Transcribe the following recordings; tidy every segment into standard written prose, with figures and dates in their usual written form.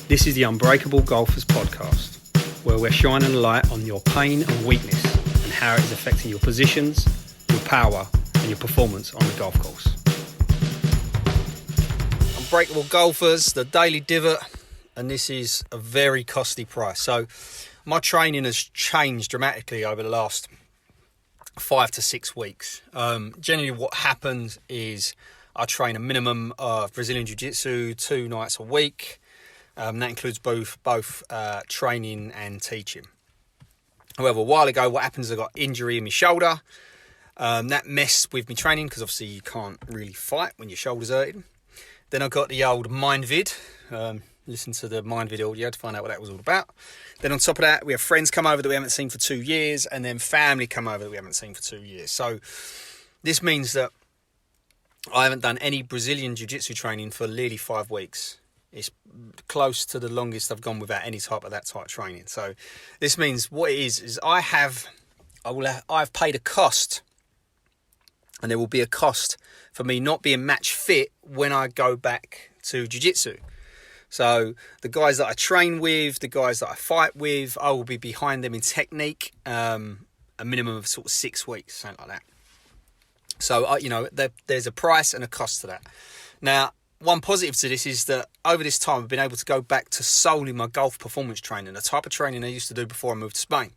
This is the Unbreakable Golfers podcast, where we're shining a light on your pain and weakness and how it is affecting your positions, your power and your performance on the golf course. Unbreakable Golfers, the Daily Divot, and this is a very costly price. So my training has changed dramatically over the last 5 to 6 weeks. Generally what happens is I train a minimum of Brazilian Jiu-Jitsu 2 nights a week. That includes both training and teaching. However, a while ago, what happened is I got injury in my shoulder. That messed with me training because obviously you can't really fight when your shoulder's hurting. Then I got the old mind vid. Listen to the mind vid audio to find out what that was all about. Then on top of that, we have friends come over that we haven't seen for 2 years, and then family come over that we haven't seen for 2 years. So this means that I haven't done any Brazilian Jiu-Jitsu training for nearly 5 weeks. It's close to the longest I've gone without any type of that type of training. So this means what it is I've paid a cost, and there will be a cost for me not being match fit when I go back to Jiu-Jitsu. So the guys that I train with, the guys that I fight with, I will be behind them in technique a minimum of sort of 6 weeks, something like that. So, there's a price and a cost to that. Now, one positive to this is that over this time, I've been able to go back to solely my golf performance training, the type of training I used to do before I moved to Spain.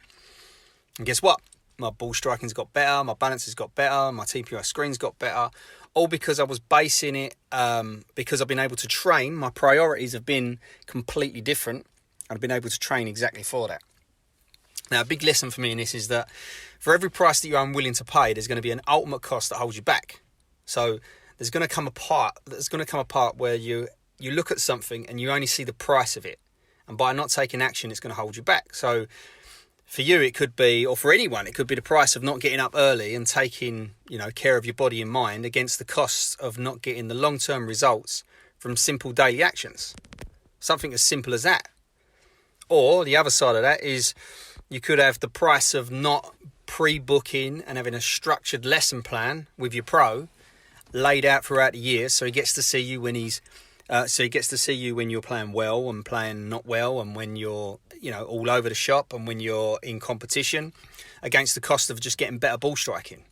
And guess what? My ball striking's got better, my balance has got better, my TPI screen's got better, all because I was basing it, because I've been able to train. My priorities have been completely different. I've been able to train exactly for that. Now, a big lesson for me in this is that for every price that you're unwilling to pay, there's going to be an ultimate cost that holds you back. So there's going to come a part where you look at something and you only see the price of it. And by not taking action, it's going to hold you back. So for you, it could be, or for anyone, it could be the price of not getting up early and taking, care of your body and mind against the costs of not getting the long-term results from simple daily actions. Something as simple as that. Or the other side of that is you could have the price of not pre-booking and having a structured lesson plan with your pro laid out throughout the year, so he gets to see you when you're playing well and playing not well, and when you're all over the shop and when you're in competition, against the cost of just getting better ball striking.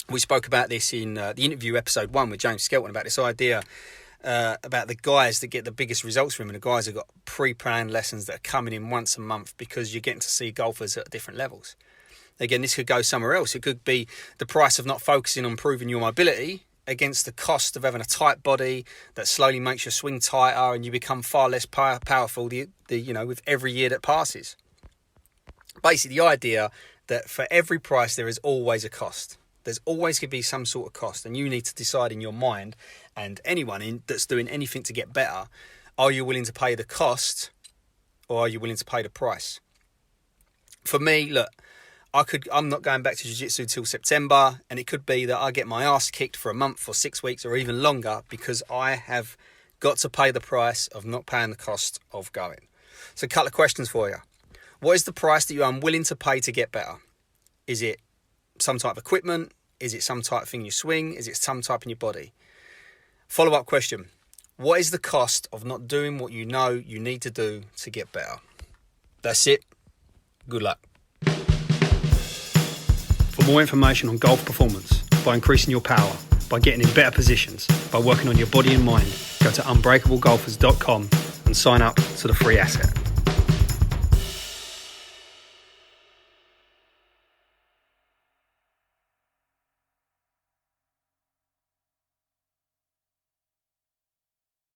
We spoke about this in the interview episode 1 with James Skelton about this idea about the guys that get the biggest results from him, and the guys that got pre-planned lessons that are coming in once a month, because you're getting to see golfers at different levels. Again, this could go somewhere else. It could be the price of not focusing on improving your mobility against the cost of having a tight body that slowly makes your swing tighter and you become far less powerful with every year that passes. Basically, the idea that for every price there is always a cost. There's always going to be some sort of cost, and you need to decide in your mind, and anyone that's doing anything to get better, are you willing to pay the cost or are you willing to pay the price? For me, look, I'm not going back to Jiu-Jitsu till September, and it could be that I get my ass kicked for a month or 6 weeks or even longer because I have got to pay the price of not paying the cost of going. So a couple of questions for you. What is the price that you're unwilling to pay to get better? Is it some type of equipment? Is it some type of thing in your swing? Is it some type in your body? Follow-up question. What is the cost of not doing what you know you need to do to get better? That's it. Good luck. For more information on golf performance, by increasing your power, by getting in better positions, by working on your body and mind, go to unbreakablegolfers.com and sign up to the free asset.